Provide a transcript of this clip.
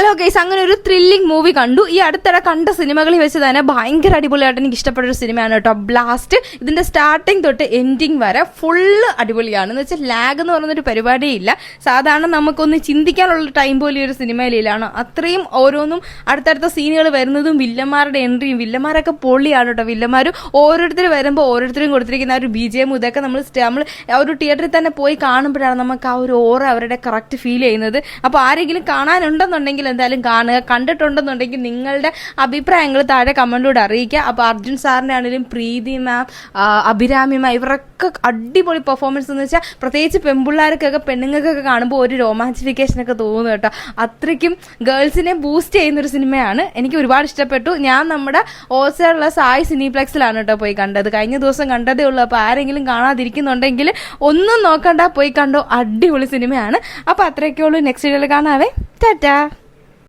Hello guys, അങ്ങനെ ഒരു thrilling movie കണ്ടു. ഈ അടുത്തിടെ കണ്ട സിനിമകളിൽ വെച്ച് തന്നെ ഭയങ്കര അടിപൊളിയായിട്ട് എനിക്ക് ഇഷ്ടപ്പെട്ട ഒരു സിനിമയാണ് കേട്ടോ ബ്ലാസ്റ്റ്. ഇതിന്റെ സ്റ്റാർട്ടിങ് തൊട്ട് എൻഡിങ് വരെ ഫുള്ള് അടിപൊളിയാണ്. എന്ന് വെച്ചാൽ ലാഗ് എന്ന് പറയുന്നൊരു പരിപാടിയേ ഇല്ല. സാധാരണ നമുക്കൊന്ന് ചിന്തിക്കാനുള്ള ടൈം പോലെ ഒരു സിനിമയിലാണ്. അത്രയും ഓരോന്നും അടുത്തടുത്ത സീനുകൾ വരുന്നതും വില്ലന്മാരുടെ എൻട്രിയും, വില്ലന്മാരൊക്കെ പൊള്ളിയാണ് കേട്ടോ. വില്ലന്മാർ ഓരോരുത്തർ വരുമ്പോൾ ഓരോരുത്തരും കൊടുത്തിരിക്കുന്ന ആ ഒരു BGM ഇതൊക്കെ നമ്മൾ ഒരു തിയേറ്ററിൽ തന്നെ പോയി കാണുമ്പോഴാണ് നമുക്ക് ആ ഒരു ഓറ അവരുടെ കറക്റ്റ് ഫീൽ ചെയ്യുന്നത്. അപ്പോൾ ആരെങ്കിലും കാണാനുണ്ടെന്നുണ്ടെങ്കിൽ എന്തായാലും കാണുക. കണ്ടിട്ടുണ്ടെന്നുണ്ടെങ്കിൽ നിങ്ങളുടെ അഭിപ്രായങ്ങൾ താഴെ കമന്റിലൂടെ അറിയിക്കുക. അപ്പോൾ അർജുൻ സാറിന്റെ ആണെങ്കിലും പ്രീതി മാം, അഭിരാമി മാം, ഇവരൊക്കെ അടിപൊളി പെർഫോമൻസ് എന്ന് വെച്ചാൽ പ്രത്യേകിച്ച് പെൺപിള്ളേർക്കൊക്കെ പെണ്ണുങ്ങൾക്കൊക്കെ കാണുമ്പോൾ ഒരു റൊമാൻസിഫിക്കേഷൻ ഒക്കെ തോന്നുന്നു കേട്ടോ. അത്രയ്ക്കും ഗേൾസിനെ ബൂസ്റ്റ് ചെയ്യുന്ന ഒരു സിനിമയാണ്. എനിക്ക് ഒരുപാട് ഇഷ്ടപ്പെട്ടു. ഞാൻ നമ്മുടെ ഓൾസേലുള്ള സായി സിനിപ്ലെക്സിലാണ് കേട്ടോ പോയി കണ്ടത്. കഴിഞ്ഞ ദിവസം കണ്ടതേ ഉള്ളൂ. അപ്പോൾ ആരെങ്കിലും കാണാതിരിക്കുന്നുണ്ടെങ്കിൽ ഒന്നും നോക്കണ്ട, പോയി കണ്ടോ. അടിപൊളി സിനിമയാണ്. അപ്പോൾ അത്രയൊക്കെ ഉള്ളൂ. നെക്സ്റ്റ് വീഡിയോയിൽ കാണാവേ. ടാറ്റാ.